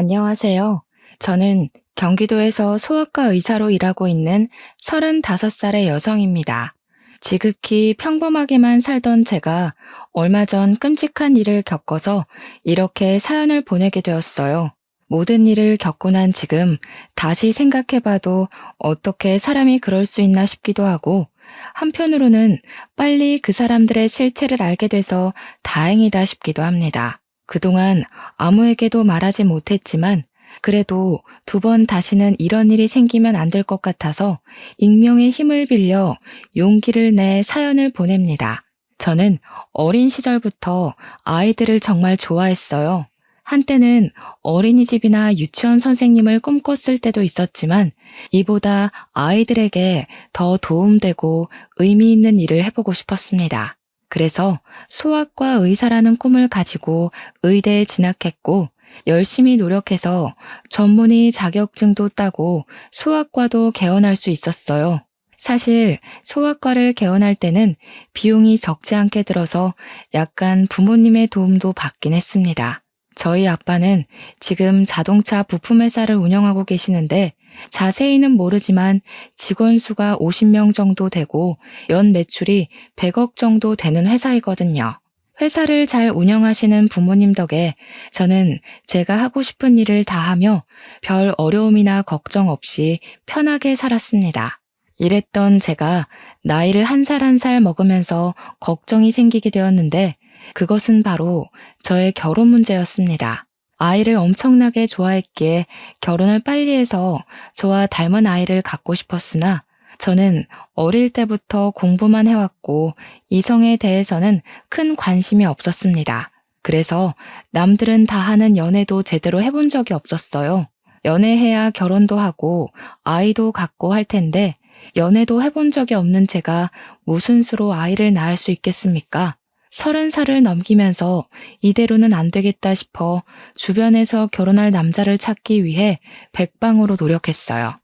안녕하세요. 저는 경기도에서 소아과 의사로 일하고 있는 35살의 여성입니다. 지극히 평범하게만 살던 제가 얼마 전 끔찍한 일을 겪어서 이렇게 사연을 보내게 되었어요. 모든 일을 겪고 난 지금 다시 생각해봐도 어떻게 사람이 그럴 수 있나 싶기도 하고, 한편으로는 빨리 그 사람들의 실체를 알게 돼서 다행이다 싶기도 합니다. 그동안 아무에게도 말하지 못했지만 그래도 두 번 다시는 이런 일이 생기면 안 될 것 같아서 익명의 힘을 빌려 용기를 내 사연을 보냅니다. 저는 어린 시절부터 아이들을 정말 좋아했어요. 한때는 어린이집이나 유치원 선생님을 꿈꿨을 때도 있었지만 이보다 아이들에게 더 도움되고 의미 있는 일을 해보고 싶었습니다. 그래서 소아과 의사라는 꿈을 가지고 의대에 진학했고 열심히 노력해서 전문의 자격증도 따고 소아과도 개원할 수 있었어요. 사실 소아과를 개원할 때는 비용이 적지 않게 들어서 약간 부모님의 도움도 받긴 했습니다. 저희 아빠는 지금 자동차 부품 회사를 운영하고 계시는데 자세히는 모르지만 직원 수가 50명 정도 되고 연 매출이 100억 정도 되는 회사이거든요. 회사를 잘 운영하시는 부모님 덕에 저는 제가 하고 싶은 일을 다 하며 별 어려움이나 걱정 없이 편하게 살았습니다. 이랬던 제가 나이를 한 살 한 살 먹으면서 걱정이 생기게 되었는데 그것은 바로 저의 결혼 문제였습니다. 아이를 엄청나게 좋아했기에 결혼을 빨리 해서 저와 닮은 아이를 갖고 싶었으나 저는 어릴 때부터 공부만 해왔고 이성에 대해서는 큰 관심이 없었습니다. 그래서 남들은 다 하는 연애도 제대로 해본 적이 없었어요. 연애해야 결혼도 하고 아이도 갖고 할 텐데 연애도 해본 적이 없는 제가 무슨 수로 아이를 낳을 수 있겠습니까? 30살을 넘기면서 이대로는 안 되겠다 싶어 주변에서 결혼할 남자를 찾기 위해 백방으로 노력했어요.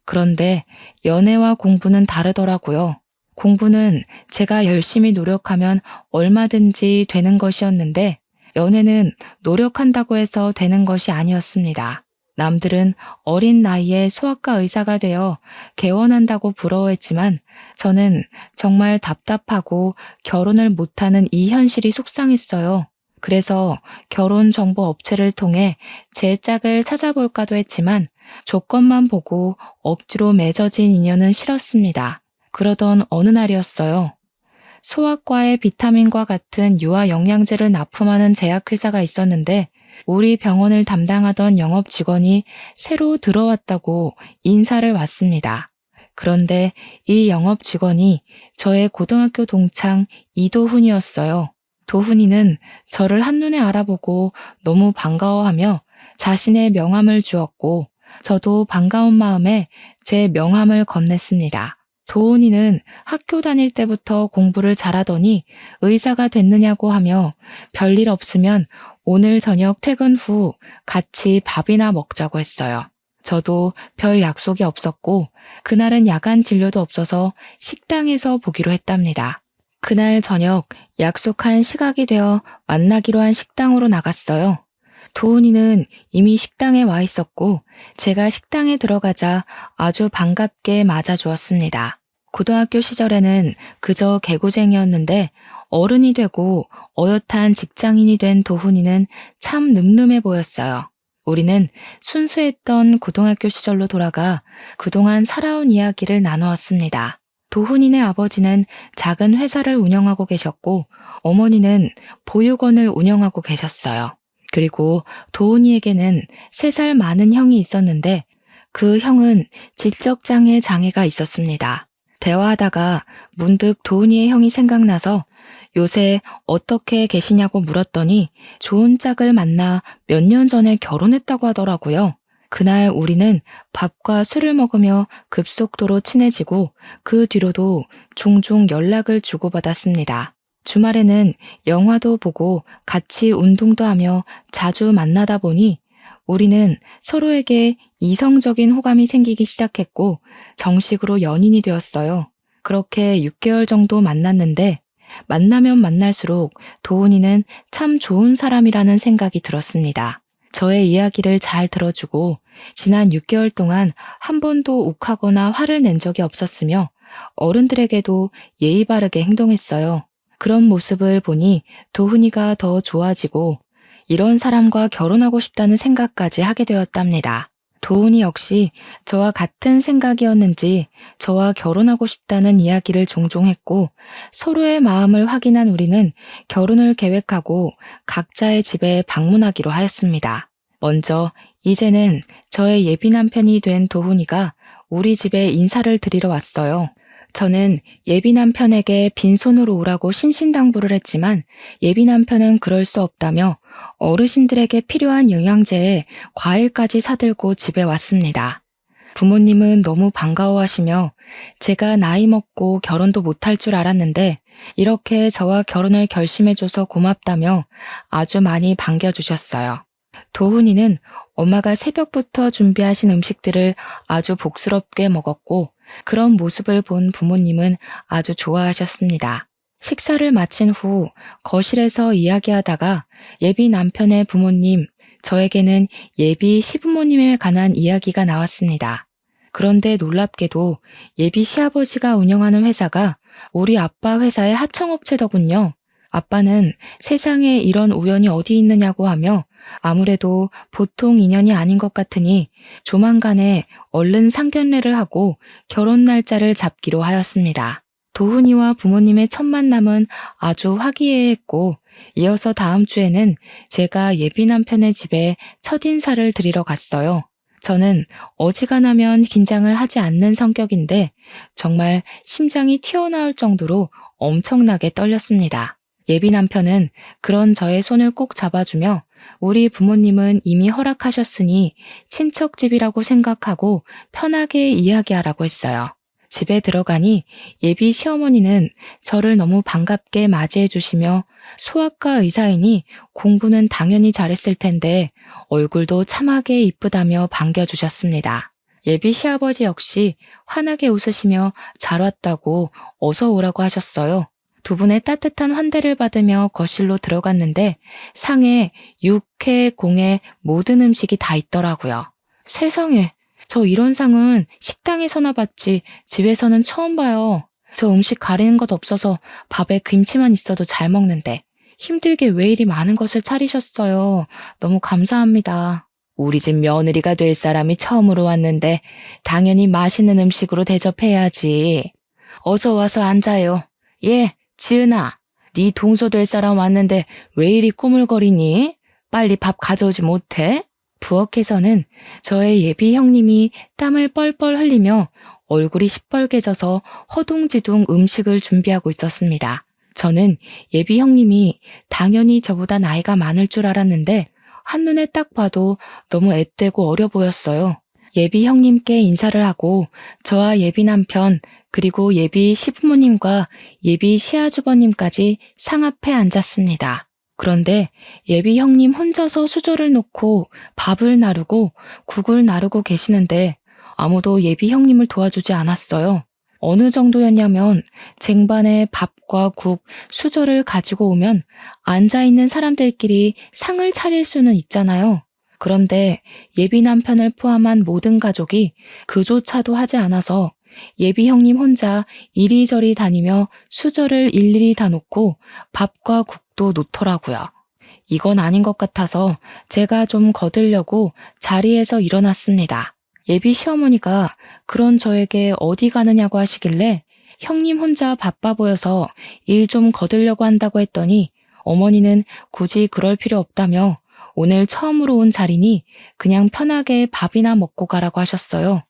그런데 연애와 공부는 다르더라고요. 공부는 제가 열심히 노력하면 얼마든지 되는 것이었는데 연애는 노력한다고 해서 되는 것이 아니었습니다. 남들은 어린 나이에 소아과 의사가 되어 개원한다고 부러워했지만 저는 정말 답답하고 결혼을 못하는 이 현실이 속상했어요. 그래서 결혼 정보 업체를 통해 제 짝을 찾아볼까도 했지만 조건만 보고 억지로 맺어진 인연은 싫었습니다. 그러던 어느 날이었어요. 소아과에 비타민과 같은 유아 영양제를 납품하는 제약회사가 있었는데 우리 병원을 담당하던 영업 직원이 새로 들어왔다고 인사를 왔습니다. 그런데 이 영업 직원이 저의 고등학교 동창 이도훈이었어요. 도훈이는 저를 한눈에 알아보고 너무 반가워하며 자신의 명함을 주었고 저도 반가운 마음에 제 명함을 건넸습니다. 도훈이는 학교 다닐 때부터 공부를 잘하더니 의사가 됐느냐고 하며 별일 없으면 오늘 저녁 퇴근 후 같이 밥이나 먹자고 했어요. 저도 별 약속이 없었고 그날은 야간 진료도 없어서 식당에서 보기로 했답니다. 그날 저녁 약속한 시각이 되어 만나기로 한 식당으로 나갔어요. 도훈이는 이미 식당에 와 있었고 제가 식당에 들어가자 아주 반갑게 맞아주었습니다. 고등학교 시절에는 그저 개구쟁이였는데 어른이 되고 어엿한 직장인이 된 도훈이는 참 늠름해 보였어요. 우리는 순수했던 고등학교 시절로 돌아가 그동안 살아온 이야기를 나누었습니다. 도훈이네 아버지는 작은 회사를 운영하고 계셨고 어머니는 보육원을 운영하고 계셨어요. 그리고 도훈이에게는 3살 많은 형이 있었는데 그 형은 지적장애 장애가 있었습니다. 대화하다가 문득 도훈이의 형이 생각나서 요새 어떻게 계시냐고 물었더니 좋은 짝을 만나 몇 년 전에 결혼했다고 하더라고요. 그날 우리는 밥과 술을 먹으며 급속도로 친해지고 그 뒤로도 종종 연락을 주고받았습니다. 주말에는 영화도 보고 같이 운동도 하며 자주 만나다 보니 우리는 서로에게 이성적인 호감이 생기기 시작했고 정식으로 연인이 되었어요. 그렇게 6개월 정도 만났는데 만나면 만날수록 도훈이는 참 좋은 사람이라는 생각이 들었습니다. 저의 이야기를 잘 들어주고 지난 6개월 동안 한 번도 욱하거나 화를 낸 적이 없었으며 어른들에게도 예의 바르게 행동했어요. 그런 모습을 보니 도훈이가 더 좋아지고 이런 사람과 결혼하고 싶다는 생각까지 하게 되었답니다. 도훈이 역시 저와 같은 생각이었는지 저와 결혼하고 싶다는 이야기를 종종 했고 서로의 마음을 확인한 우리는 결혼을 계획하고 각자의 집에 방문하기로 하였습니다. 먼저 이제는 저의 예비 남편이 된 도훈이가 우리 집에 인사를 드리러 왔어요. 저는 예비 남편에게 빈손으로 오라고 신신당부를 했지만 예비 남편은 그럴 수 없다며 어르신들에게 필요한 영양제에 과일까지 사들고 집에 왔습니다. 부모님은 너무 반가워하시며 제가 나이 먹고 결혼도 못할 줄 알았는데 이렇게 저와 결혼을 결심해줘서 고맙다며 아주 많이 반겨주셨어요. 도훈이는 엄마가 새벽부터 준비하신 음식들을 아주 복스럽게 먹었고 그런 모습을 본 부모님은 아주 좋아하셨습니다. 식사를 마친 후 거실에서 이야기하다가 예비 남편의 부모님, 저에게는 예비 시부모님에 관한 이야기가 나왔습니다. 그런데 놀랍게도 예비 시아버지가 운영하는 회사가 우리 아빠 회사의 하청업체더군요. 아빠는 세상에 이런 우연이 어디 있느냐고 하며 아무래도 보통 인연이 아닌 것 같으니 조만간에 얼른 상견례를 하고 결혼 날짜를 잡기로 하였습니다. 도훈이와 부모님의 첫 만남은 아주 화기애애했고 이어서 다음 주에는 제가 예비 남편의 집에 첫인사를 드리러 갔어요. 저는 어지간하면 긴장을 하지 않는 성격인데 정말 심장이 튀어나올 정도로 엄청나게 떨렸습니다. 예비 남편은 그런 저의 손을 꼭 잡아주며 우리 부모님은 이미 허락하셨으니 친척집이라고 생각하고 편하게 이야기하라고 했어요. 집에 들어가니 예비 시어머니는 저를 너무 반갑게 맞이해 주시며 소아과 의사이니 공부는 당연히 잘했을 텐데 얼굴도 참하게 이쁘다며 반겨주셨습니다. 예비 시아버지 역시 환하게 웃으시며 잘 왔다고 어서 오라고 하셨어요. 두 분의 따뜻한 환대를 받으며 거실로 들어갔는데 상에 육회, 공회 모든 음식이 다 있더라고요. 세상에, 저 이런 상은 식당에서나 봤지 집에서는 처음 봐요. 저 음식 가리는 것 없어서 밥에 김치만 있어도 잘 먹는데 힘들게 왜 이리 많은 것을 차리셨어요. 너무 감사합니다. 우리 집 며느리가 될 사람이 처음으로 왔는데 당연히 맛있는 음식으로 대접해야지. 어서 와서 앉아요. 예, 지은아, 네 동서 될 사람 왔는데 왜 이리 꾸물거리니? 빨리 밥 가져오지 못해? 부엌에서는 저의 예비 형님이 땀을 뻘뻘 흘리며 얼굴이 시뻘개져서 허둥지둥 음식을 준비하고 있었습니다. 저는 예비 형님이 당연히 저보다 나이가 많을 줄 알았는데 한눈에 딱 봐도 너무 앳되고 어려 보였어요. 예비 형님께 인사를 하고 저와 예비 남편 그리고 예비 시부모님과 예비 시아주버님까지 상 앞에 앉았습니다. 그런데 예비 형님 혼자서 수저를 놓고 밥을 나르고 국을 나르고 계시는데 아무도 예비 형님을 도와주지 않았어요. 어느 정도였냐면 쟁반에 밥과 국, 수저를 가지고 오면 앉아있는 사람들끼리 상을 차릴 수는 있잖아요. 그런데 예비 남편을 포함한 모든 가족이 그조차도 하지 않아서 예비 형님 혼자 이리저리 다니며 수저를 일일이 다 놓고 밥과 국도 놓더라고요. 이건 아닌 것 같아서 제가 좀 거들려고 자리에서 일어났습니다. 예비 시어머니가 그런 저에게 어디 가느냐고 하시길래 형님 혼자 바빠 보여서 일 좀 거들려고 한다고 했더니 어머니는 굳이 그럴 필요 없다며 오늘 처음으로 온 자리니 그냥 편하게 밥이나 먹고 가라고 하셨어요.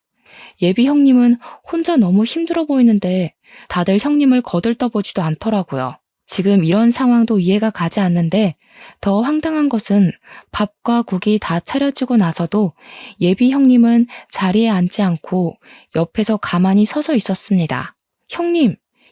예비 형님은 혼자 너무 힘들어 보이는데 다들 형님을 거들떠보지도 않더라고요. 지금 이런 상황도 이해가 가지 않는데 더 황당한 것은 밥과 국이 다 차려지고 나서도 예비 형님은 자리에 앉지 않고 옆에서 가만히 서서 있었습니다.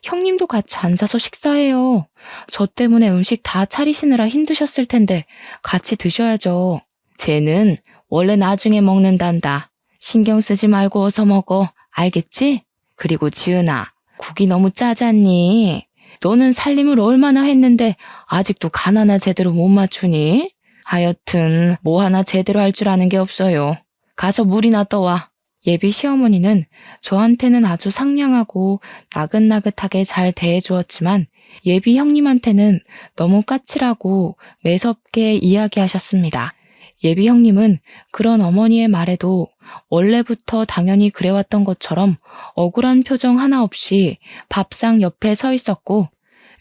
형님도 같이 앉아서 식사해요. 저 때문에 음식 다 차리시느라 힘드셨을 텐데 같이 드셔야죠. 쟤는 원래 나중에 먹는단다. 신경 쓰지 말고 어서 먹어. 알겠지? 그리고 지은아, 국이 너무 짜잖니? 너는 살림을 얼마나 했는데 아직도 간 하나 제대로 못 맞추니? 하여튼 뭐 하나 제대로 할 줄 아는 게 없어요. 가서 물이나 떠와. 예비 시어머니는 저한테는 아주 상냥하고 나긋나긋하게 잘 대해주었지만 예비 형님한테는 너무 까칠하고 매섭게 이야기하셨습니다. 예비 형님은 그런 어머니의 말에도 원래부터 당연히 그래왔던 것처럼 억울한 표정 하나 없이 밥상 옆에 서 있었고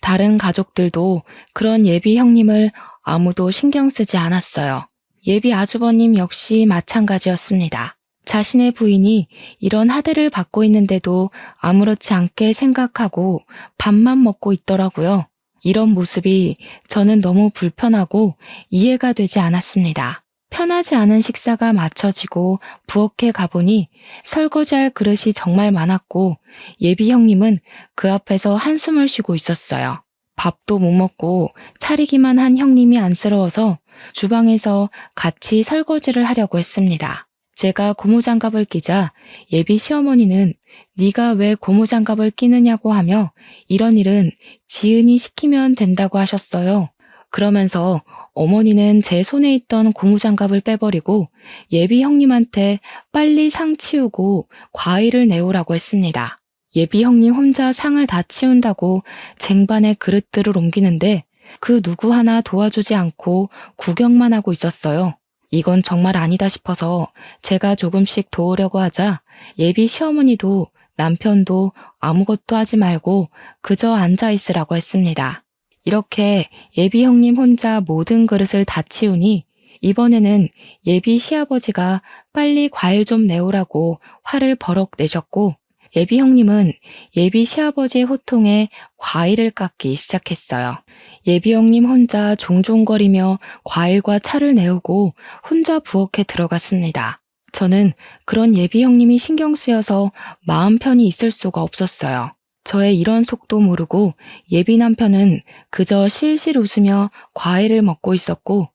다른 가족들도 그런 예비 형님을 아무도 신경 쓰지 않았어요. 예비 아주버님 역시 마찬가지였습니다. 자신의 부인이 이런 하대를 받고 있는데도 아무렇지 않게 생각하고 밥만 먹고 있더라고요. 이런 모습이 저는 너무 불편하고 이해가 되지 않았습니다. 편하지 않은 식사가 마쳐지고 부엌에 가보니 설거지할 그릇이 정말 많았고 예비 형님은 그 앞에서 한숨을 쉬고 있었어요. 밥도 못 먹고 차리기만 한 형님이 안쓰러워서 주방에서 같이 설거지를 하려고 했습니다. 제가 고무장갑을 끼자 예비 시어머니는 네가 왜 고무장갑을 끼느냐고 하며 이런 일은 지은이 시키면 된다고 하셨어요. 그러면서 어머니는 제 손에 있던 고무장갑을 빼버리고 예비 형님한테 빨리 상 치우고 과일을 내오라고 했습니다. 예비 형님 혼자 상을 다 치운다고 쟁반에 그릇들을 옮기는데 그 누구 하나 도와주지 않고 구경만 하고 있었어요. 이건 정말 아니다 싶어서 제가 조금씩 도우려고 하자 예비 시어머니도 남편도 아무것도 하지 말고 그저 앉아 있으라고 했습니다. 이렇게 예비 형님 혼자 모든 그릇을 다 치우니 이번에는 예비 시아버지가 빨리 과일 좀 내오라고 화를 버럭 내셨고 예비 형님은 예비 시아버지의 호통에 과일을 깎기 시작했어요. 예비 형님 혼자 종종거리며 과일과 차를 내오고 혼자 부엌에 들어갔습니다. 저는 그런 예비 형님이 신경 쓰여서 마음 편히 있을 수가 없었어요. 저의 이런 속도 모르고 예비 남편은 그저 실실 웃으며 과일을 먹고 있었고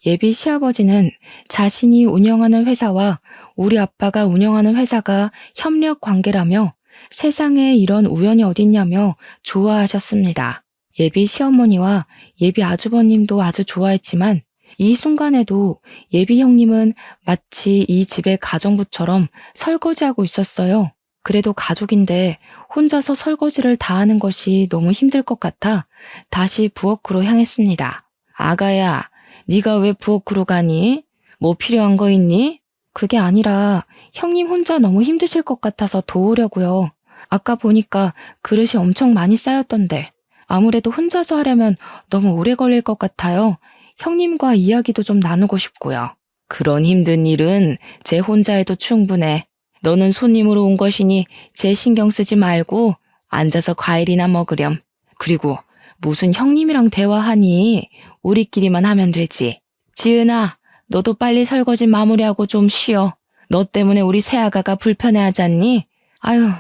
예비 시아버지는 자신이 운영하는 회사와 우리 아빠가 운영하는 회사가 협력 관계라며 세상에 이런 우연이 어딨냐며 좋아하셨습니다. 예비 시어머니와 예비 아주버님도 아주 좋아했지만 이 순간에도 예비 형님은 마치 이 집의 가정부처럼 설거지하고 있었어요. 그래도 가족인데 혼자서 설거지를 다 하는 것이 너무 힘들 것 같아 다시 부엌으로 향했습니다. 아가야, 네가 왜 부엌으로 가니? 뭐 필요한 거 있니? 그게 아니라 형님 혼자 너무 힘드실 것 같아서 도우려고요. 아까 보니까 그릇이 엄청 많이 쌓였던데 아무래도 혼자서 하려면 너무 오래 걸릴 것 같아요. 형님과 이야기도 좀 나누고 싶고요. 그런 힘든 일은 제 혼자 해도 충분해. 너는 손님으로 온 것이니 제 신경 쓰지 말고 앉아서 과일이나 먹으렴. 그리고 무슨 형님이랑 대화하니? 우리끼리만 하면 되지. 지은아, 너도 빨리 설거지 마무리하고 좀 쉬어. 너 때문에 우리 새아가가 불편해하지 않니? 아유,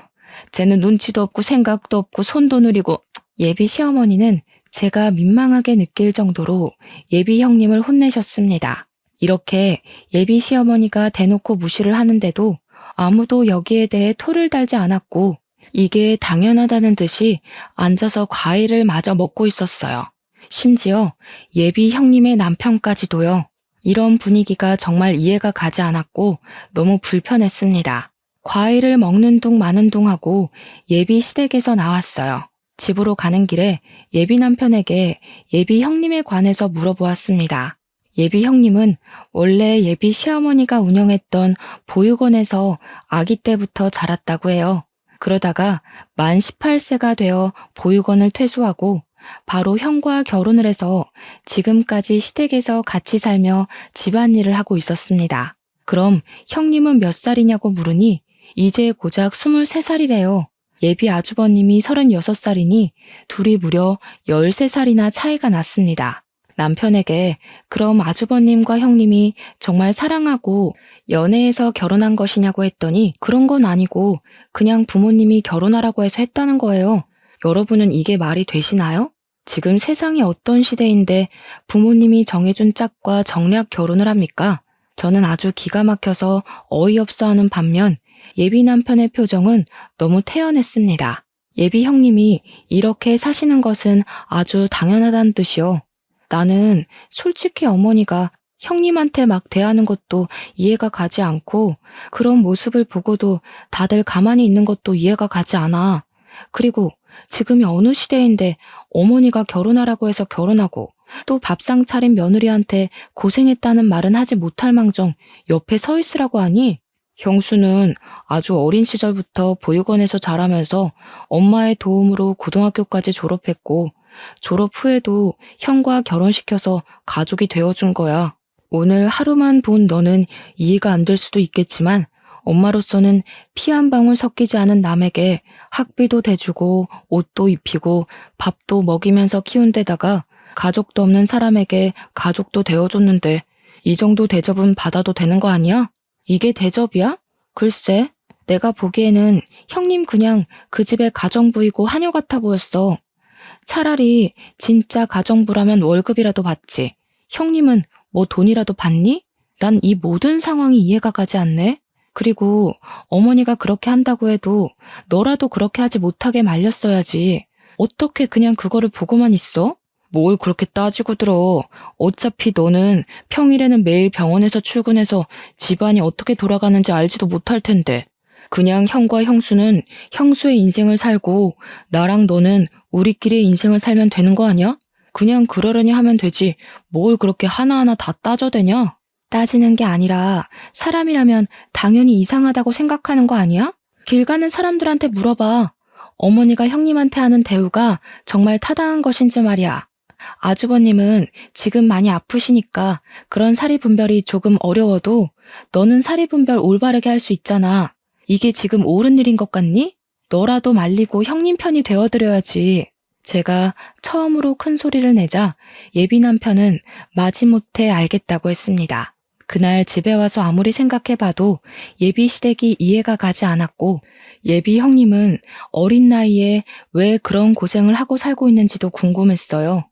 쟤는 눈치도 없고 생각도 없고 손도 느리고. 예비 시어머니는 제가 민망하게 느낄 정도로 예비 형님을 혼내셨습니다. 이렇게 예비 시어머니가 대놓고 무시를 하는데도 아무도 여기에 대해 토를 달지 않았고 이게 당연하다는 듯이 앉아서 과일을 마저 먹고 있었어요. 심지어 예비 형님의 남편까지도요. 이런 분위기가 정말 이해가 가지 않았고 너무 불편했습니다. 과일을 먹는 둥 마는 둥 하고 예비 시댁에서 나왔어요. 집으로 가는 길에 예비 남편에게 예비 형님에 관해서 물어보았습니다. 예비 형님은 원래 예비 시어머니가 운영했던 보육원에서 아기 때부터 자랐다고 해요. 그러다가 만 18세가 되어 보육원을 퇴소하고 바로 형과 결혼을 해서 지금까지 시댁에서 같이 살며 집안일을 하고 있었습니다. 그럼 형님은 몇 살이냐고 물으니 이제 고작 23살이래요. 예비 아주버님이 36살이니 둘이 무려 13살이나 차이가 났습니다. 남편에게 그럼 아주버님과 형님이 정말 사랑하고 연애해서 결혼한 것이냐고 했더니 그런 건 아니고 그냥 부모님이 결혼하라고 해서 했다는 거예요. 여러분은 이게 말이 되시나요? 지금 세상이 어떤 시대인데 부모님이 정해준 짝과 정략 결혼을 합니까? 저는 아주 기가 막혀서 어이없어 하는 반면 예비 남편의 표정은 너무 태연했습니다. 예비 형님이 이렇게 사시는 것은 아주 당연하다는 뜻이요. 나는 솔직히 어머니가 형님한테 막 대하는 것도 이해가 가지 않고 그런 모습을 보고도 다들 가만히 있는 것도 이해가 가지 않아. 그리고 지금이 어느 시대인데 어머니가 결혼하라고 해서 결혼하고 또 밥상 차린 며느리한테 고생했다는 말은 하지 못할 망정 옆에 서 있으라고 하니? 형수는 아주 어린 시절부터 보육원에서 자라면서 엄마의 도움으로 고등학교까지 졸업했고 졸업 후에도 형과 결혼시켜서 가족이 되어준 거야. 오늘 하루만 본 너는 이해가 안 될 수도 있겠지만 엄마로서는 피 한 방울 섞이지 않은 남에게 학비도 대주고 옷도 입히고 밥도 먹이면서 키운 데다가 가족도 없는 사람에게 가족도 되어줬는데 이 정도 대접은 받아도 되는 거 아니야? 이게 대접이야? 글쎄, 내가 보기에는 형님 그냥 그 집의 가정부이고 하녀 같아 보였어. 차라리 진짜 가정부라면 월급이라도 받지. 형님은 뭐 돈이라도 받니? 난 이 모든 상황이 이해가 가지 않네. 그리고 어머니가 그렇게 한다고 해도 너라도 그렇게 하지 못하게 말렸어야지. 어떻게 그냥 그거를 보고만 있어? 뭘 그렇게 따지고 들어. 어차피 너는 평일에는 매일 병원에서 출근해서 집안이 어떻게 돌아가는지 알지도 못할 텐데. 그냥 형과 형수는 형수의 인생을 살고 나랑 너는 우리끼리의 인생을 살면 되는 거 아니야? 그냥 그러려니 하면 되지. 뭘 그렇게 하나하나 다 따져대냐? 따지는 게 아니라 사람이라면 당연히 이상하다고 생각하는 거 아니야? 길 가는 사람들한테 물어봐. 어머니가 형님한테 하는 대우가 정말 타당한 것인지 말이야. 아주버님은 지금 많이 아프시니까 그런 사리분별이 조금 어려워도 너는 사리분별 올바르게 할 수 있잖아. 이게 지금 옳은 일인 것 같니? 너라도 말리고 형님 편이 되어드려야지. 제가 처음으로 큰 소리를 내자 예비 남편은 마지못해 알겠다고 했습니다. 그날 집에 와서 아무리 생각해봐도 예비 시댁이 이해가 가지 않았고 예비 형님은 어린 나이에 왜 그런 고생을 하고 살고 있는지도 궁금했어요.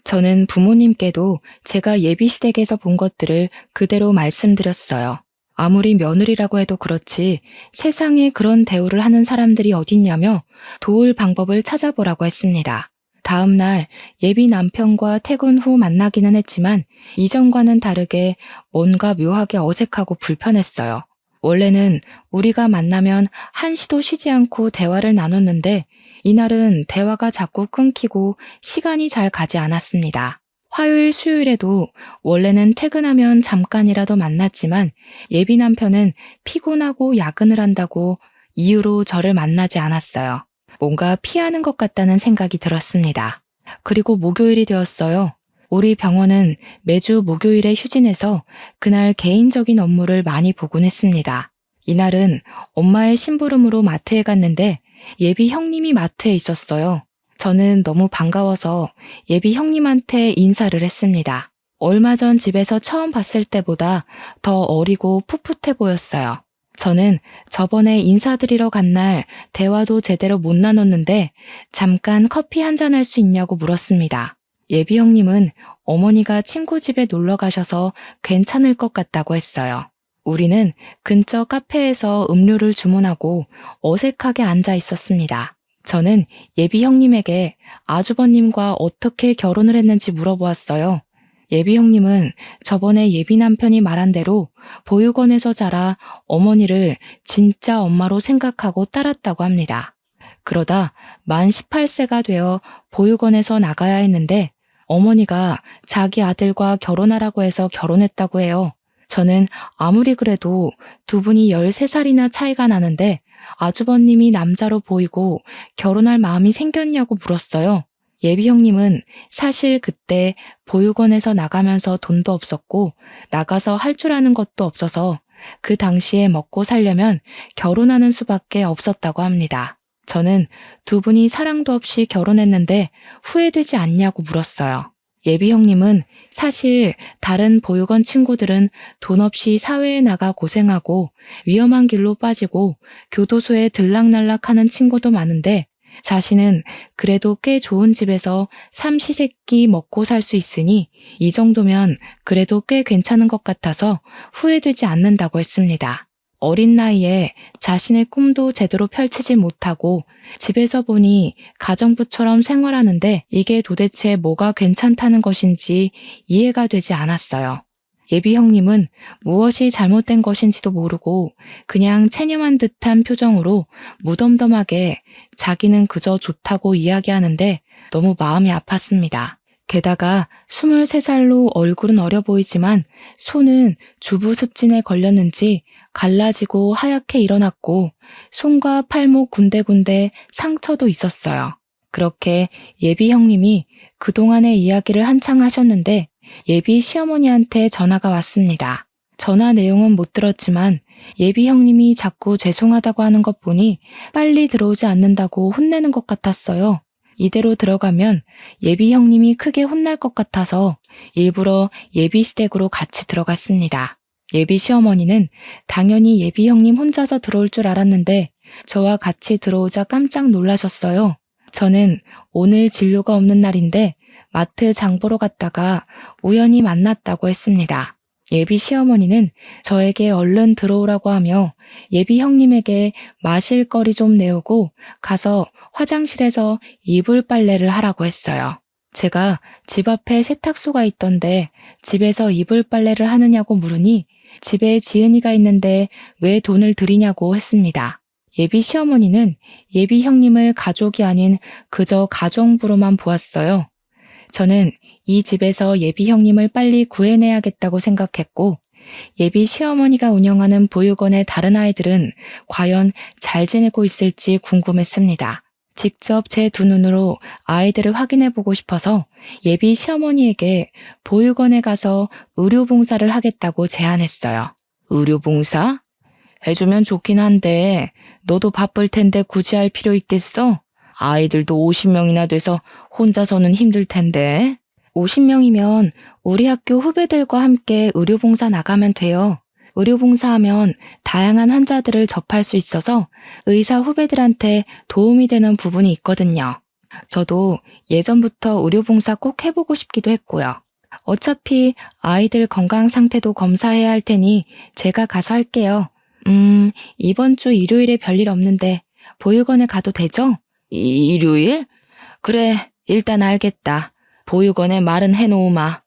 저는 부모님께도 제가 예비 시댁에서 본 것들을 그대로 말씀드렸어요. 아무리 며느리라고 해도 그렇지 세상에 그런 대우를 하는 사람들이 어딨냐며 도울 방법을 찾아보라고 했습니다. 다음 날 예비 남편과 퇴근 후 만나기는 했지만 이전과는 다르게 뭔가 묘하게 어색하고 불편했어요. 원래는 우리가 만나면 한시도 쉬지 않고 대화를 나눴는데 이날은 대화가 자꾸 끊기고 시간이 잘 가지 않았습니다. 화요일, 수요일에도 원래는 퇴근하면 잠깐이라도 만났지만 예비 남편은 피곤하고 야근을 한다고 이유로 저를 만나지 않았어요. 뭔가 피하는 것 같다는 생각이 들었습니다. 그리고 목요일이 되었어요. 우리 병원은 매주 목요일에 휴진해서 그날 개인적인 업무를 많이 보곤 했습니다. 이날은 엄마의 심부름으로 마트에 갔는데 예비 형님이 마트에 있었어요. 저는 너무 반가워서 예비 형님한테 인사를 했습니다. 얼마 전 집에서 처음 봤을 때보다 더 어리고 풋풋해 보였어요. 저는 저번에 인사드리러 간 날 대화도 제대로 못 나눴는데 잠깐 커피 한잔 할 수 있냐고 물었습니다. 예비 형님은 어머니가 친구 집에 놀러 가셔서 괜찮을 것 같다고 했어요. 우리는 근처 카페에서 음료를 주문하고 어색하게 앉아 있었습니다. 저는 예비 형님에게 아주버님과 어떻게 결혼을 했는지 물어보았어요. 예비 형님은 저번에 예비 남편이 말한 대로 보육원에서 자라 어머니를 진짜 엄마로 생각하고 따랐다고 합니다. 그러다 만 18세가 되어 보육원에서 나가야 했는데 어머니가 자기 아들과 결혼하라고 해서 결혼했다고 해요. 저는 아무리 그래도 두 분이 13살이나 차이가 나는데 아주버님이 남자로 보이고 결혼할 마음이 생겼냐고 물었어요. 예비 형님은 사실 그때 보육원에서 나가면서 돈도 없었고 나가서 할 줄 아는 것도 없어서 그 당시에 먹고 살려면 결혼하는 수밖에 없었다고 합니다. 저는 두 분이 사랑도 없이 결혼했는데 후회되지 않냐고 물었어요. 예비 형님은 사실 다른 보육원 친구들은 돈 없이 사회에 나가 고생하고 위험한 길로 빠지고 교도소에 들락날락하는 친구도 많은데 자신은 그래도 꽤 좋은 집에서 삼시세끼 먹고 살 수 있으니 이 정도면 그래도 꽤 괜찮은 것 같아서 후회되지 않는다고 했습니다. 어린 나이에 자신의 꿈도 제대로 펼치지 못하고 집에서 보니 가정부처럼 생활하는데 이게 도대체 뭐가 괜찮다는 것인지 이해가 되지 않았어요. 예비 형님은 무엇이 잘못된 것인지도 모르고 그냥 체념한 듯한 표정으로 무덤덤하게 자기는 그저 좋다고 이야기하는데 너무 마음이 아팠습니다. 게다가 23살로 얼굴은 어려 보이지만 손은 주부 습진에 걸렸는지 갈라지고 하얗게 일어났고 손과 팔목 군데군데 상처도 있었어요. 그렇게 예비 형님이 그동안의 이야기를 한창 하셨는데 예비 시어머니한테 전화가 왔습니다. 전화 내용은 못 들었지만 예비 형님이 자꾸 죄송하다고 하는 것 보니 빨리 들어오지 않는다고 혼내는 것 같았어요. 이대로 들어가면 예비 형님이 크게 혼날 것 같아서 일부러 예비 시댁으로 같이 들어갔습니다. 예비 시어머니는 당연히 예비 형님 혼자서 들어올 줄 알았는데 저와 같이 들어오자 깜짝 놀라셨어요. 저는 오늘 진료가 없는 날인데 마트 장 보러 갔다가 우연히 만났다고 했습니다. 예비 시어머니는 저에게 얼른 들어오라고 하며 예비 형님에게 마실 거리 좀 내오고 가서 화장실에서 이불 빨래를 하라고 했어요. 제가 집 앞에 세탁소가 있던데 집에서 이불 빨래를 하느냐고 물으니 집에 지은이가 있는데 왜 돈을 들이냐고 했습니다. 예비 시어머니는 예비 형님을 가족이 아닌 그저 가정부로만 보았어요. 저는 이 집에서 예비 형님을 빨리 구해내야겠다고 생각했고 예비 시어머니가 운영하는 보육원의 다른 아이들은 과연 잘 지내고 있을지 궁금했습니다. 직접 제 두 눈으로 아이들을 확인해 보고 싶어서 예비 시어머니에게 보육원에 가서 의료봉사를 하겠다고 제안했어요. 의료봉사? 해주면 좋긴 한데 너도 바쁠 텐데 굳이 할 필요 있겠어? 아이들도 50명이나 돼서 혼자서는 힘들 텐데. 50명이면 우리 학교 후배들과 함께 의료봉사 나가면 돼요. 의료봉사하면 다양한 환자들을 접할 수 있어서 의사 후배들한테 도움이 되는 부분이 있거든요. 저도 예전부터 의료봉사 꼭 해보고 싶기도 했고요. 어차피 아이들 건강 상태도 검사해야 할 테니 제가 가서 할게요. 이번 주 일요일에 별일 없는데 보육원에 가도 되죠? 일요일? 그래, 일단 알겠다. 보육원에 말은 해놓으마.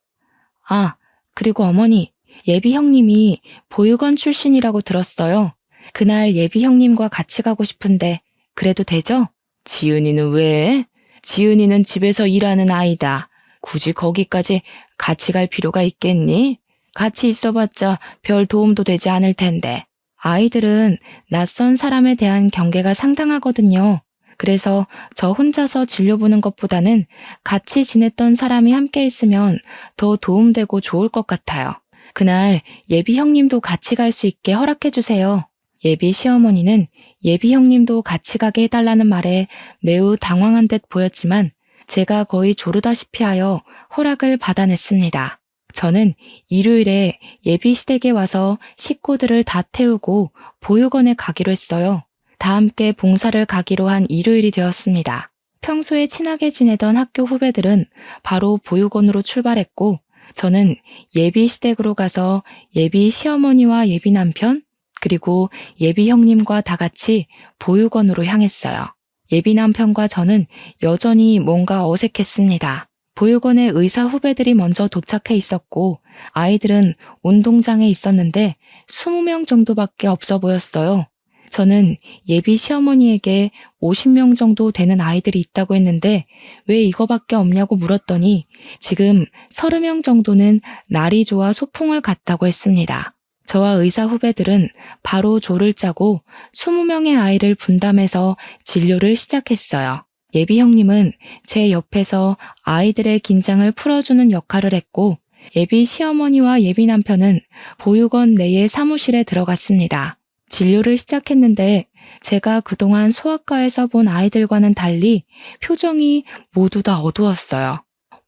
아, 그리고 어머니, 예비 형님이 보육원 출신이라고 들었어요. 그날 예비 형님과 같이 가고 싶은데 그래도 되죠? 지은이는 왜? 지은이는 집에서 일하는 아이다. 굳이 거기까지 같이 갈 필요가 있겠니? 같이 있어봤자 별 도움도 되지 않을 텐데. 아이들은 낯선 사람에 대한 경계가 상당하거든요. 그래서 저 혼자서 진료 보는 것보다는 같이 지냈던 사람이 함께 있으면 더 도움되고 좋을 것 같아요. 그날 예비 형님도 같이 갈 수 있게 허락해 주세요. 예비 시어머니는 예비 형님도 같이 가게 해달라는 말에 매우 당황한 듯 보였지만 제가 거의 조르다시피 하여 허락을 받아냈습니다. 저는 일요일에 예비 시댁에 와서 식구들을 다 태우고 보육원에 가기로 했어요. 다 함께 봉사를 가기로 한 일요일이 되었습니다. 평소에 친하게 지내던 학교 후배들은 바로 보육원으로 출발했고 저는 예비 시댁으로 가서 예비 시어머니와 예비 남편 그리고 예비 형님과 다 같이 보육원으로 향했어요. 예비 남편과 저는 여전히 뭔가 어색했습니다. 보육원에 의사 후배들이 먼저 도착해 있었고 아이들은 운동장에 있었는데 20명 정도밖에 없어 보였어요. 저는 예비 시어머니에게 50명 정도 되는 아이들이 있다고 했는데 왜 이거밖에 없냐고 물었더니 지금 30명 정도는 날이 좋아 소풍을 갔다고 했습니다. 저와 의사 후배들은 바로 조를 짜고 20명의 아이를 분담해서 진료를 시작했어요. 예비 형님은 제 옆에서 아이들의 긴장을 풀어주는 역할을 했고 예비 시어머니와 예비 남편은 보육원 내의 사무실에 들어갔습니다. 진료를 시작했는데 제가 그동안 소아과에서 본 아이들과는 달리 표정이 모두 다 어두웠어요.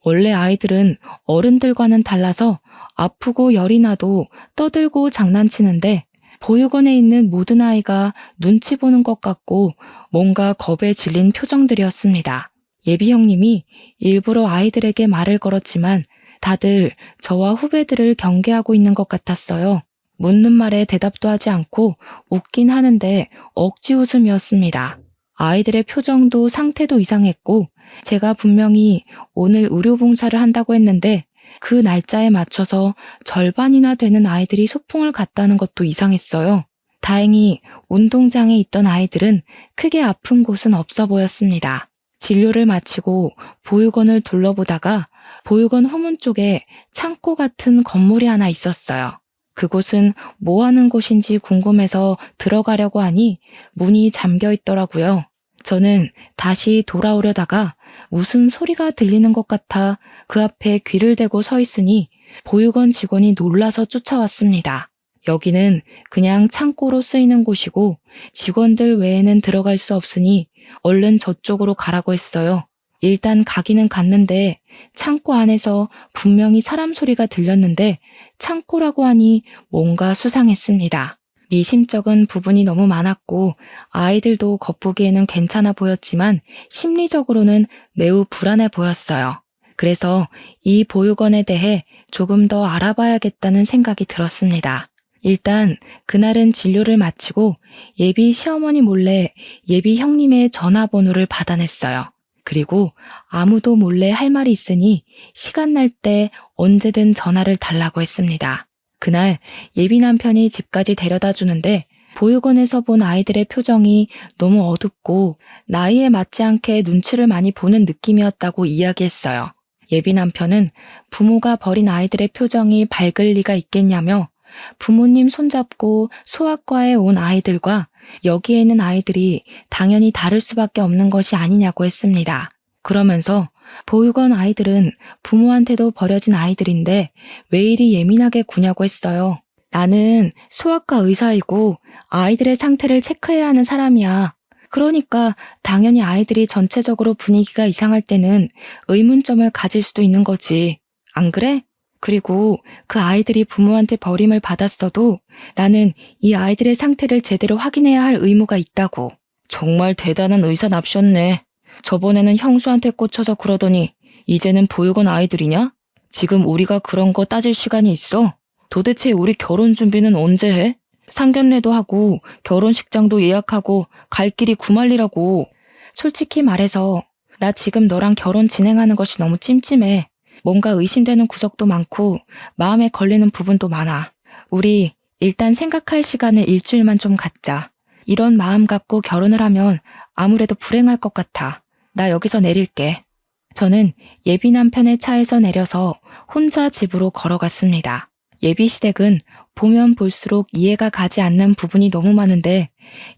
원래 아이들은 어른들과는 달라서 아프고 열이 나도 떠들고 장난치는데 보육원에 있는 모든 아이가 눈치 보는 것 같고 뭔가 겁에 질린 표정들이었습니다. 예비 형님이 일부러 아이들에게 말을 걸었지만 다들 저와 후배들을 경계하고 있는 것 같았어요. 묻는 말에 대답도 하지 않고 웃긴 하는데 억지 웃음이었습니다. 아이들의 표정도 상태도 이상했고 제가 분명히 오늘 의료봉사를 한다고 했는데 그 날짜에 맞춰서 절반이나 되는 아이들이 소풍을 갔다는 것도 이상했어요. 다행히 운동장에 있던 아이들은 크게 아픈 곳은 없어 보였습니다. 진료를 마치고 보육원을 둘러보다가 보육원 후문 쪽에 창고 같은 건물이 하나 있었어요. 그곳은 뭐 하는 곳인지 궁금해서 들어가려고 하니 문이 잠겨 있더라고요. 저는 다시 돌아오려다가 무슨 소리가 들리는 것 같아 그 앞에 귀를 대고 서 있으니 보육원 직원이 놀라서 쫓아왔습니다. 여기는 그냥 창고로 쓰이는 곳이고 직원들 외에는 들어갈 수 없으니 얼른 저쪽으로 가라고 했어요. 일단 가기는 갔는데 창고 안에서 분명히 사람 소리가 들렸는데 창고라고 하니 뭔가 수상했습니다. 미심쩍은 부분이 너무 많았고 아이들도 겉보기에는 괜찮아 보였지만 심리적으로는 매우 불안해 보였어요. 그래서 이 보육원에 대해 조금 더 알아봐야겠다는 생각이 들었습니다. 일단 그날은 진료를 마치고 예비 시어머니 몰래 예비 형님의 전화번호를 받아냈어요. 그리고 아무도 몰래 할 말이 있으니 시간 날 때 언제든 전화를 달라고 했습니다. 그날 예비 남편이 집까지 데려다 주는데 보육원에서 본 아이들의 표정이 너무 어둡고 나이에 맞지 않게 눈치를 많이 보는 느낌이었다고 이야기했어요. 예비 남편은 부모가 버린 아이들의 표정이 밝을 리가 있겠냐며 부모님 손잡고 소아과에 온 아이들과 여기에 있는 아이들이 당연히 다를 수밖에 없는 것이 아니냐고 했습니다. 그러면서 보육원 아이들은 부모한테도 버려진 아이들인데 왜 이리 예민하게 구냐고 했어요. 나는 소아과 의사이고 아이들의 상태를 체크해야 하는 사람이야. 그러니까 당연히 아이들이 전체적으로 분위기가 이상할 때는 의문점을 가질 수도 있는 거지. 안 그래? 그리고 그 아이들이 부모한테 버림을 받았어도 나는 이 아이들의 상태를 제대로 확인해야 할 의무가 있다고. 정말 대단한 의사납셨네. 저번에는 형수한테 꽂혀서 그러더니 이제는 보육원 아이들이냐? 지금 우리가 그런 거 따질 시간이 있어? 도대체 우리 결혼 준비는 언제 해? 상견례도 하고 결혼식장도 예약하고 갈 길이 구만리라고. 솔직히 말해서 나 지금 너랑 결혼 진행하는 것이 너무 찜찜해. 뭔가 의심되는 구석도 많고 마음에 걸리는 부분도 많아. 우리 일단 생각할 시간을 일주일만 좀 갖자. 이런 마음 갖고 결혼을 하면 아무래도 불행할 것 같아. 나 여기서 내릴게. 저는 예비 남편의 차에서 내려서 혼자 집으로 걸어갔습니다. 예비 시댁은 보면 볼수록 이해가 가지 않는 부분이 너무 많은데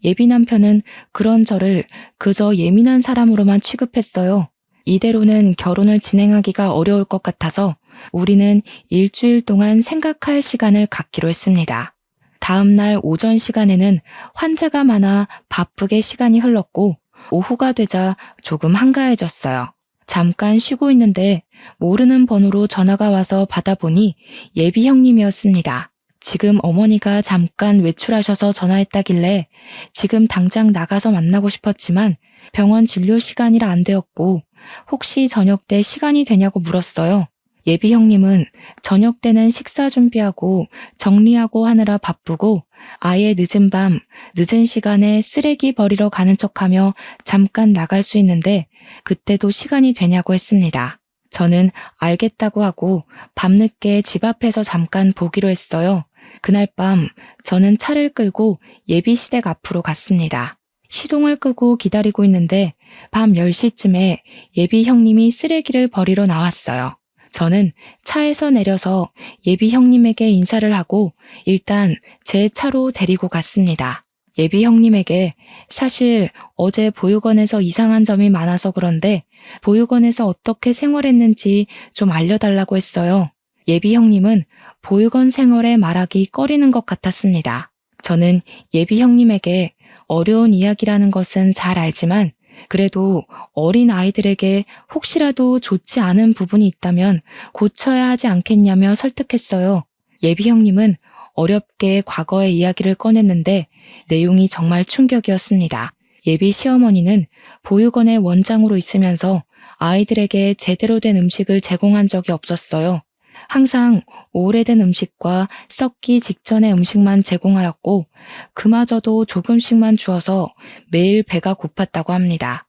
예비 남편은 그런 저를 그저 예민한 사람으로만 취급했어요. 이대로는 결혼을 진행하기가 어려울 것 같아서 우리는 일주일 동안 생각할 시간을 갖기로 했습니다. 다음 날 오전 시간에는 환자가 많아 바쁘게 시간이 흘렀고 오후가 되자 조금 한가해졌어요. 잠깐 쉬고 있는데 모르는 번호로 전화가 와서 받아보니 예비 형님이었습니다. 지금 어머니가 잠깐 외출하셔서 전화했다길래 지금 당장 나가서 만나고 싶었지만 병원 진료 시간이라 안 되었고 혹시 저녁 때 시간이 되냐고 물었어요. 예비 형님은 저녁 때는 식사 준비하고 정리하고 하느라 바쁘고 아예 늦은 밤, 늦은 시간에 쓰레기 버리러 가는 척하며 잠깐 나갈 수 있는데 그때도 시간이 되냐고 했습니다. 저는 알겠다고 하고 밤늦게 집 앞에서 잠깐 보기로 했어요. 그날 밤 저는 차를 끌고 예비 시댁 앞으로 갔습니다. 시동을 끄고 기다리고 있는데 밤 10시쯤에 예비 형님이 쓰레기를 버리러 나왔어요. 저는 차에서 내려서 예비 형님에게 인사를 하고 일단 제 차로 데리고 갔습니다. 예비 형님에게 사실 어제 보육원에서 이상한 점이 많아서 그런데 보육원에서 어떻게 생활했는지 좀 알려달라고 했어요. 예비 형님은 보육원 생활에 말하기 꺼리는 것 같았습니다. 저는 예비 형님에게 어려운 이야기라는 것은 잘 알지만 그래도 어린 아이들에게 혹시라도 좋지 않은 부분이 있다면 고쳐야 하지 않겠냐며 설득했어요. 예비 형님은 어렵게 과거의 이야기를 꺼냈는데 내용이 정말 충격이었습니다. 예비 시어머니는 보육원의 원장으로 있으면서 아이들에게 제대로 된 음식을 제공한 적이 없었어요. 항상 오래된 음식과 썩기 직전의 음식만 제공하였고 그마저도 조금씩만 주어서 매일 배가 고팠다고 합니다.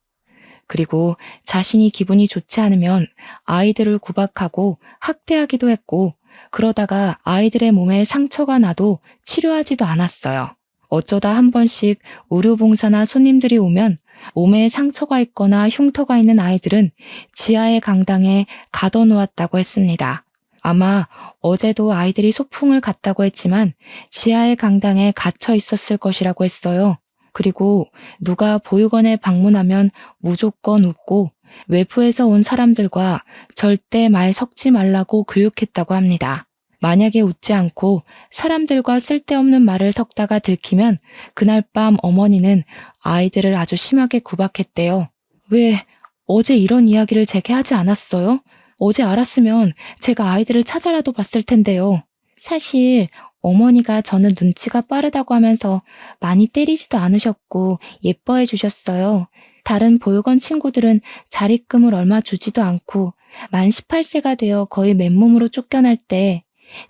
그리고 자신이 기분이 좋지 않으면 아이들을 구박하고 학대하기도 했고 그러다가 아이들의 몸에 상처가 나도 치료하지도 않았어요. 어쩌다 한 번씩 의료봉사나 손님들이 오면 몸에 상처가 있거나 흉터가 있는 아이들은 지하의 강당에 가둬놓았다고 했습니다. 아마 어제도 아이들이 소풍을 갔다고 했지만 지하의 강당에 갇혀 있었을 것이라고 했어요. 그리고 누가 보육원에 방문하면 무조건 웃고 외부에서 온 사람들과 절대 말 섞지 말라고 교육했다고 합니다. 만약에 웃지 않고 사람들과 쓸데없는 말을 섞다가 들키면 그날 밤 어머니는 아이들을 아주 심하게 구박했대요. 왜 어제 이런 이야기를 제게 하지 않았어요? 어제 알았으면 제가 아이들을 찾아라도 봤을 텐데요. 사실 어머니가 저는 눈치가 빠르다고 하면서 많이 때리지도 않으셨고 예뻐해 주셨어요. 다른 보육원 친구들은 자립금을 얼마 주지도 않고 만 18세가 되어 거의 맨몸으로 쫓겨날 때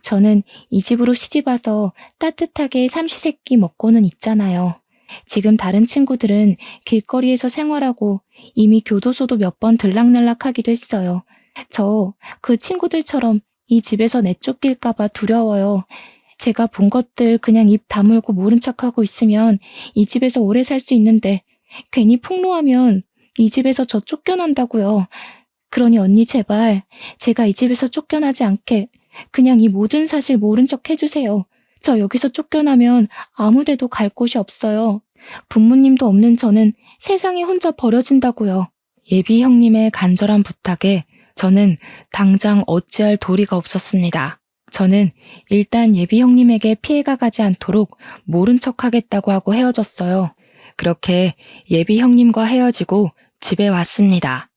저는 이 집으로 시집와서 따뜻하게 삼시세끼 먹고는 있잖아요. 지금 다른 친구들은 길거리에서 생활하고 이미 교도소도 몇 번 들락날락하기도 했어요. 저 그 친구들처럼 이 집에서 내쫓길까봐 두려워요. 제가 본 것들 그냥 입 다물고 모른 척하고 있으면 이 집에서 오래 살 수 있는데 괜히 폭로하면 이 집에서 저 쫓겨난다고요. 그러니 언니 제발 제가 이 집에서 쫓겨나지 않게 그냥 이 모든 사실 모른 척 해주세요. 저 여기서 쫓겨나면 아무 데도 갈 곳이 없어요. 부모님도 없는 저는 세상에 혼자 버려진다고요. 예비 형님의 간절한 부탁에 저는 당장 어찌할 도리가 없었습니다. 저는 일단 예비 형님에게 피해가 가지 않도록 모른 척 하겠다고 하고 헤어졌어요. 그렇게 예비 형님과 헤어지고 집에 왔습니다.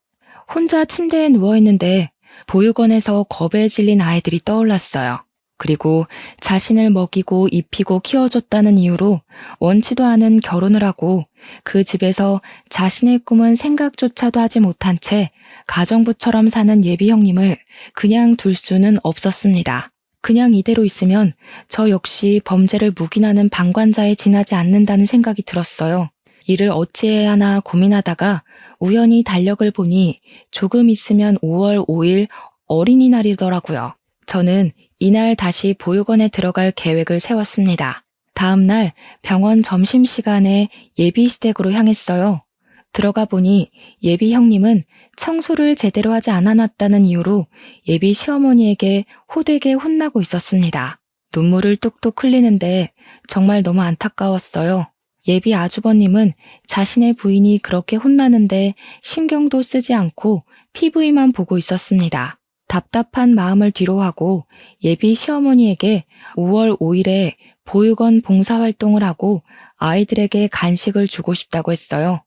혼자 침대에 누워있는데 보육원에서 겁에 질린 아이들이 떠올랐어요. 그리고 자신을 먹이고 입히고 키워줬다는 이유로 원치도 않은 결혼을 하고 그 집에서 자신의 꿈은 생각조차도 하지 못한 채 가정부처럼 사는 예비 형님을 그냥 둘 수는 없었습니다. 그냥 이대로 있으면 저 역시 범죄를 묵인하는 방관자에 지나지 않는다는 생각이 들었어요. 이를 어찌해야 하나 고민하다가 우연히 달력을 보니 조금 있으면 5월 5일 어린이날이더라고요. 저는 이날 다시 보육원에 들어갈 계획을 세웠습니다. 다음 날 병원 점심시간에 예비시댁으로 향했어요. 들어가 보니 예비 형님은 청소를 제대로 하지 않아놨다는 이유로 예비 시어머니에게 호되게 혼나고 있었습니다. 눈물을 뚝뚝 흘리는데 정말 너무 안타까웠어요. 예비 아주버님은 자신의 부인이 그렇게 혼나는데 신경도 쓰지 않고 TV만 보고 있었습니다. 답답한 마음을 뒤로하고 예비 시어머니에게 5월 5일에 보육원 봉사활동을 하고 아이들에게 간식을 주고 싶다고 했어요.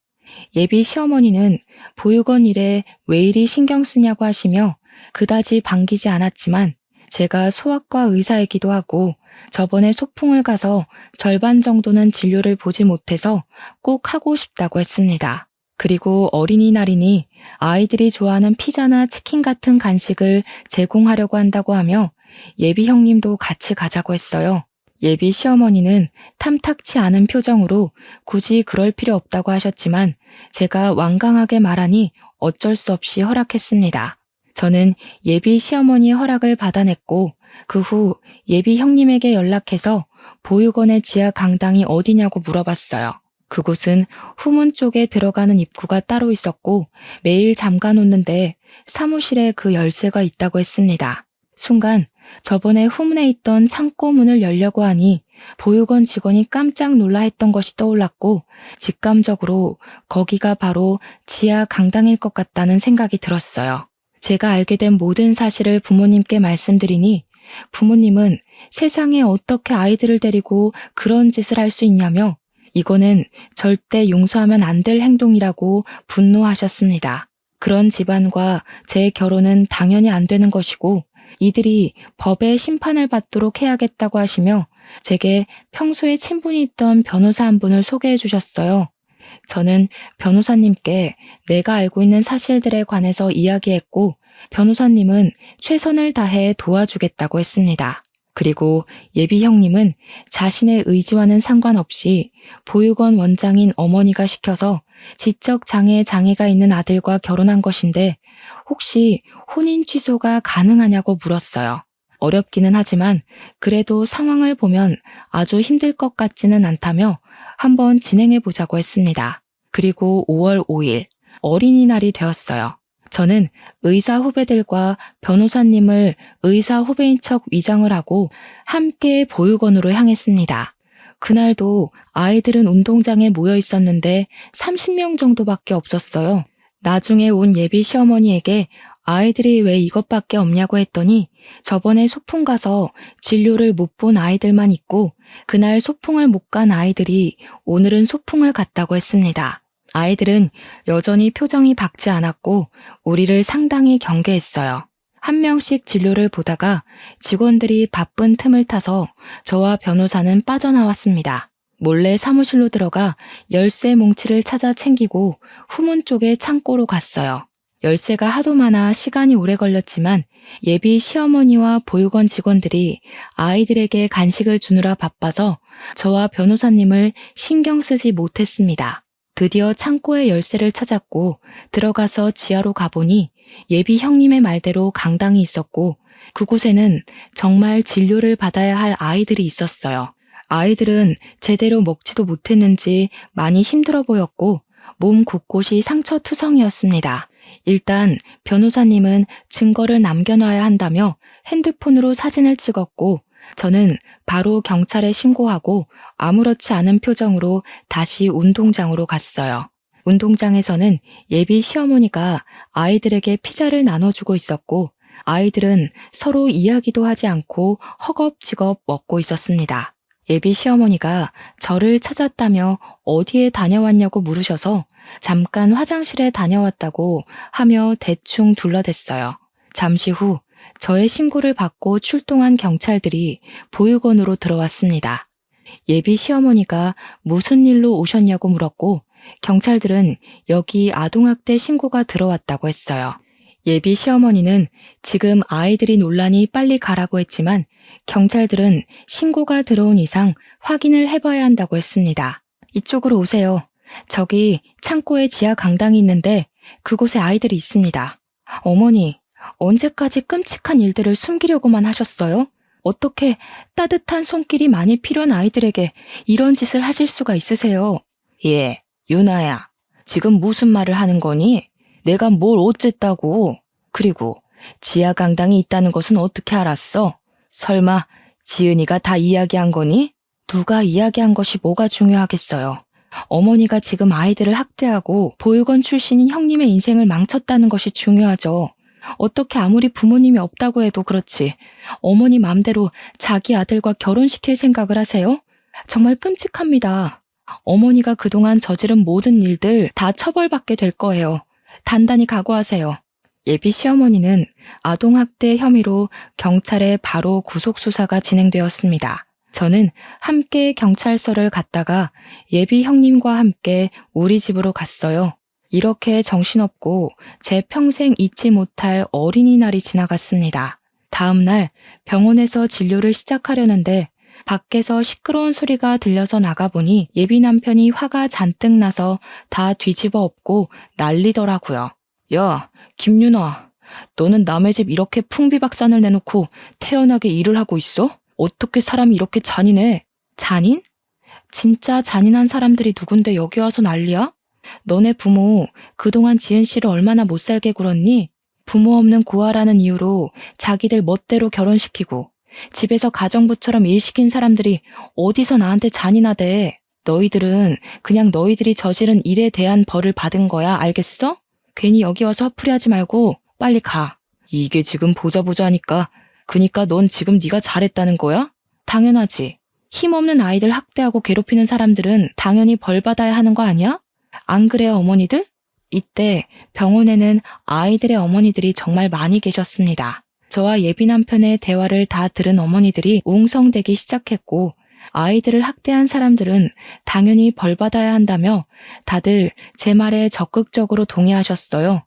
예비 시어머니는 보육원 일에 왜 이리 신경 쓰냐고 하시며 그다지 반기지 않았지만 제가 소아과 의사이기도 하고 저번에 소풍을 가서 절반 정도는 진료를 보지 못해서 꼭 하고 싶다고 했습니다. 그리고 어린이날이니 아이들이 좋아하는 피자나 치킨 같은 간식을 제공하려고 한다고 하며 예비 형님도 같이 가자고 했어요. 예비 시어머니는 탐탁치 않은 표정으로 굳이 그럴 필요 없다고 하셨지만 제가 완강하게 말하니 어쩔 수 없이 허락했습니다. 저는 예비 시어머니의 허락을 받아냈고 그 후 예비 형님에게 연락해서 보육원의 지하 강당이 어디냐고 물어봤어요. 그곳은 후문 쪽에 들어가는 입구가 따로 있었고 매일 잠가 놓는데 사무실에 그 열쇠가 있다고 했습니다. 순간 저번에 후문에 있던 창고 문을 열려고 하니 보육원 직원이 깜짝 놀라 했던 것이 떠올랐고 직감적으로 거기가 바로 지하 강당일 것 같다는 생각이 들었어요. 제가 알게 된 모든 사실을 부모님께 말씀드리니 부모님은 세상에 어떻게 아이들을 데리고 그런 짓을 할 수 있냐며 이거는 절대 용서하면 안 될 행동이라고 분노하셨습니다. 그런 집안과 제 결혼은 당연히 안 되는 것이고 이들이 법의 심판을 받도록 해야겠다고 하시며 제게 평소에 친분이 있던 변호사 한 분을 소개해 주셨어요. 저는 변호사님께 내가 알고 있는 사실들에 관해서 이야기했고 변호사님은 최선을 다해 도와주겠다고 했습니다. 그리고 예비 형님은 자신의 의지와는 상관없이 보육원 원장인 어머니가 시켜서 지적 장애가 있는 아들과 결혼한 것인데 혹시 혼인 취소가 가능하냐고 물었어요. 어렵기는 하지만 그래도 상황을 보면 아주 힘들 것 같지는 않다며 한번 진행해 보자고 했습니다. 그리고 5월 5일 어린이날이 되었어요. 저는 의사 후배들과 변호사님을 의사 후배인 척 위장을 하고 함께 보육원으로 향했습니다. 그날도 아이들은 운동장에 모여 있었는데 30명 정도밖에 없었어요. 나중에 온 예비 시어머니에게 아이들이 왜 이것밖에 없냐고 했더니 저번에 소풍 가서 진료를 못 본 아이들만 있고 그날 소풍을 못 간 아이들이 오늘은 소풍을 갔다고 했습니다. 아이들은 여전히 표정이 밝지 않았고 우리를 상당히 경계했어요. 한 명씩 진료를 보다가 직원들이 바쁜 틈을 타서 저와 변호사는 빠져나왔습니다. 몰래 사무실로 들어가 열쇠 뭉치를 찾아 챙기고 후문 쪽의 창고로 갔어요. 열쇠가 하도 많아 시간이 오래 걸렸지만 예비 시어머니와 보육원 직원들이 아이들에게 간식을 주느라 바빠서 저와 변호사님을 신경 쓰지 못했습니다. 드디어 창고의 열쇠를 찾았고 들어가서 지하로 가보니 예비 형님의 말대로 강당이 있었고 그곳에는 정말 진료를 받아야 할 아이들이 있었어요. 아이들은 제대로 먹지도 못했는지 많이 힘들어 보였고 몸 곳곳이 상처투성이었습니다. 일단 변호사님은 증거를 남겨놔야 한다며 핸드폰으로 사진을 찍었고 저는 바로 경찰에 신고하고 아무렇지 않은 표정으로 다시 운동장으로 갔어요. 운동장에서는 예비 시어머니가 아이들에게 피자를 나눠주고 있었고 아이들은 서로 이야기도 하지 않고 허겁지겁 먹고 있었습니다. 예비 시어머니가 저를 찾았다며 어디에 다녀왔냐고 물으셔서 잠깐 화장실에 다녀왔다고 하며 대충 둘러댔어요. 잠시 후 저의 신고를 받고 출동한 경찰들이 보육원으로 들어왔습니다. 예비 시어머니가 무슨 일로 오셨냐고 물었고 경찰들은 여기 아동학대 신고가 들어왔다고 했어요. 예비 시어머니는 지금 아이들이 논란이 빨리 가라고 했지만 경찰들은 신고가 들어온 이상 확인을 해봐야 한다고 했습니다. 이쪽으로 오세요. 저기 창고에 지하 강당이 있는데 그곳에 아이들이 있습니다. 어머니, 언제까지 끔찍한 일들을 숨기려고만 하셨어요? 어떻게 따뜻한 손길이 많이 필요한 아이들에게 이런 짓을 하실 수가 있으세요? 예, 유나야. 지금 무슨 말을 하는 거니? 내가 뭘 어쨌다고? 그리고 지하 강당이 있다는 것은 어떻게 알았어? 설마 지은이가 다 이야기한 거니? 누가 이야기한 것이 뭐가 중요하겠어요. 어머니가 지금 아이들을 학대하고 보육원 출신인 형님의 인생을 망쳤다는 것이 중요하죠. 어떻게 아무리 부모님이 없다고 해도 그렇지 어머니 맘대로 자기 아들과 결혼시킬 생각을 하세요? 정말 끔찍합니다. 어머니가 그동안 저지른 모든 일들 다 처벌받게 될 거예요. 단단히 각오하세요. 예비 시어머니는 아동학대 혐의로 경찰에 바로 구속수사가 진행되었습니다. 저는 함께 경찰서를 갔다가 예비 형님과 함께 우리 집으로 갔어요. 이렇게 정신없고 제 평생 잊지 못할 어린이날이 지나갔습니다. 다음 날 병원에서 진료를 시작하려는데 밖에서 시끄러운 소리가 들려서 나가보니 예비 남편이 화가 잔뜩 나서 다 뒤집어 엎고 난리더라고요. 야, 김윤아, 너는 남의 집 이렇게 풍비박산을 내놓고 태연하게 일을 하고 있어? 어떻게 사람이 이렇게 잔인해? 잔인? 진짜 잔인한 사람들이 누군데 여기 와서 난리야? 너네 부모 그동안 지은 씨를 얼마나 못살게 굴었니? 부모 없는 고아라는 이유로 자기들 멋대로 결혼시키고 집에서 가정부처럼 일 시킨 사람들이 어디서 나한테 잔인하대. 너희들은 그냥 너희들이 저지른 일에 대한 벌을 받은 거야. 알겠어? 괜히 여기 와서 화풀이하지 말고 빨리 가. 이게 지금 보자 하니까 그니까 넌 지금 네가 잘했다는 거야? 당연하지. 힘없는 아이들 학대하고 괴롭히는 사람들은 당연히 벌 받아야 하는 거 아니야? 안 그래요, 어머니들? 이때 병원에는 아이들의 어머니들이 정말 많이 계셨습니다. 저와 예비 남편의 대화를 다 들은 어머니들이 웅성대기 시작했고 아이들을 학대한 사람들은 당연히 벌 받아야 한다며 다들 제 말에 적극적으로 동의하셨어요.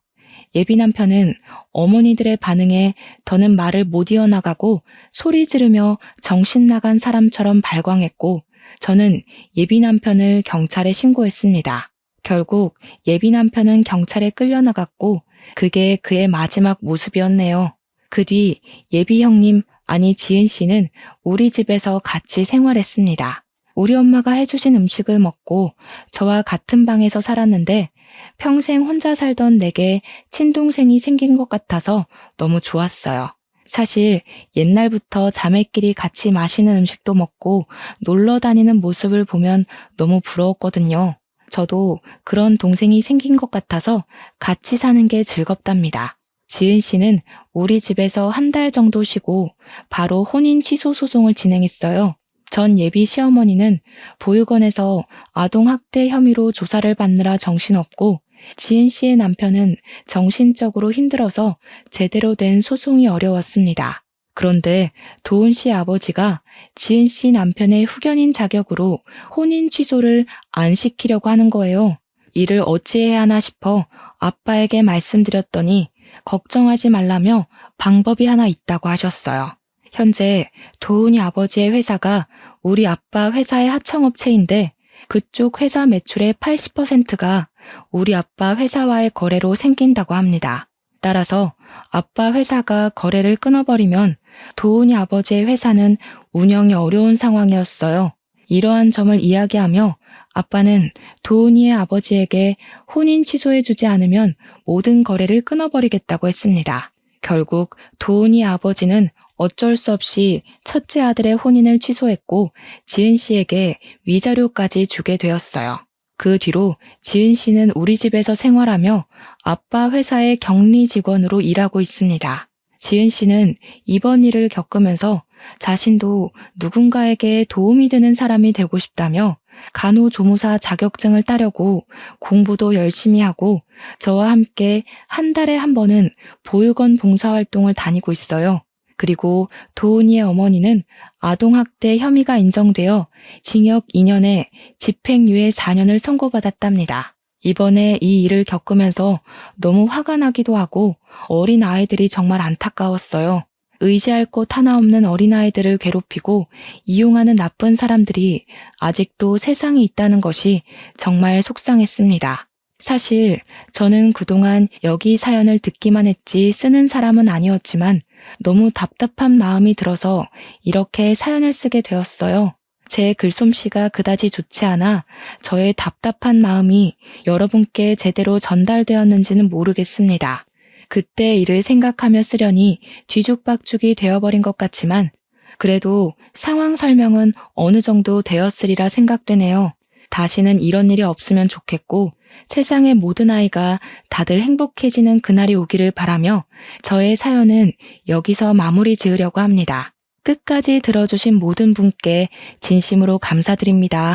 예비 남편은 어머니들의 반응에 더는 말을 못 이어나가고 소리 지르며 정신 나간 사람처럼 발광했고 저는 예비 남편을 경찰에 신고했습니다. 결국 예비 남편은 경찰에 끌려나갔고 그게 그의 마지막 모습이었네요. 그 뒤 예비 형님, 아니 지은 씨는 우리 집에서 같이 생활했습니다. 우리 엄마가 해주신 음식을 먹고 저와 같은 방에서 살았는데 평생 혼자 살던 내게 친동생이 생긴 것 같아서 너무 좋았어요. 사실 옛날부터 자매끼리 같이 맛있는 음식도 먹고 놀러 다니는 모습을 보면 너무 부러웠거든요. 저도 그런 동생이 생긴 것 같아서 같이 사는 게 즐겁답니다. 지은 씨는 우리 집에서 한 달 정도 쉬고 바로 혼인 취소 소송을 진행했어요. 전 예비 시어머니는 보육원에서 아동학대 혐의로 조사를 받느라 정신없고 지은 씨의 남편은 정신적으로 힘들어서 제대로 된 소송이 어려웠습니다. 그런데 도훈 씨 아버지가 지은 씨 남편의 후견인 자격으로 혼인 취소를 안 시키려고 하는 거예요. 이를 어찌해야 하나 싶어 아빠에게 말씀드렸더니 걱정하지 말라며 방법이 하나 있다고 하셨어요. 현재 도훈이 아버지의 회사가 우리 아빠 회사의 하청업체인데 그쪽 회사 매출의 80%가 우리 아빠 회사와의 거래로 생긴다고 합니다. 따라서 아빠 회사가 거래를 끊어버리면 도훈이 아버지의 회사는 운영이 어려운 상황이었어요. 이러한 점을 이야기하며 아빠는 도훈이의 아버지에게 혼인 취소해주지 않으면 모든 거래를 끊어버리겠다고 했습니다. 결국 도훈이 아버지는 어쩔 수 없이 첫째 아들의 혼인을 취소했고 지은 씨에게 위자료까지 주게 되었어요. 그 뒤로 지은 씨는 우리 집에서 생활하며 아빠 회사의 격리 직원으로 일하고 있습니다. 지은 씨는 이번 일을 겪으면서 자신도 누군가에게 도움이 되는 사람이 되고 싶다며 간호조무사 자격증을 따려고 공부도 열심히 하고 저와 함께 한 달에 한 번은 보육원 봉사활동을 다니고 있어요. 그리고 도훈이의 어머니는 아동학대 혐의가 인정되어 징역 2년에 집행유예 4년을 선고받았답니다. 이번에 이 일을 겪으면서 너무 화가 나기도 하고 어린 아이들이 정말 안타까웠어요. 의지할 곳 하나 없는 어린아이들을 괴롭히고 이용하는 나쁜 사람들이 아직도 세상에 있다는 것이 정말 속상했습니다. 사실 저는 그동안 여기 사연을 듣기만 했지 쓰는 사람은 아니었지만 너무 답답한 마음이 들어서 이렇게 사연을 쓰게 되었어요. 제 글솜씨가 그다지 좋지 않아 저의 답답한 마음이 여러분께 제대로 전달되었는지는 모르겠습니다. 그때 일을 생각하며 쓰려니 뒤죽박죽이 되어버린 것 같지만 그래도 상황 설명은 어느 정도 되었으리라 생각되네요. 다시는 이런 일이 없으면 좋겠고 세상의 모든 아이가 다들 행복해지는 그날이 오기를 바라며 저의 사연은 여기서 마무리 지으려고 합니다. 끝까지 들어주신 모든 분께 진심으로 감사드립니다.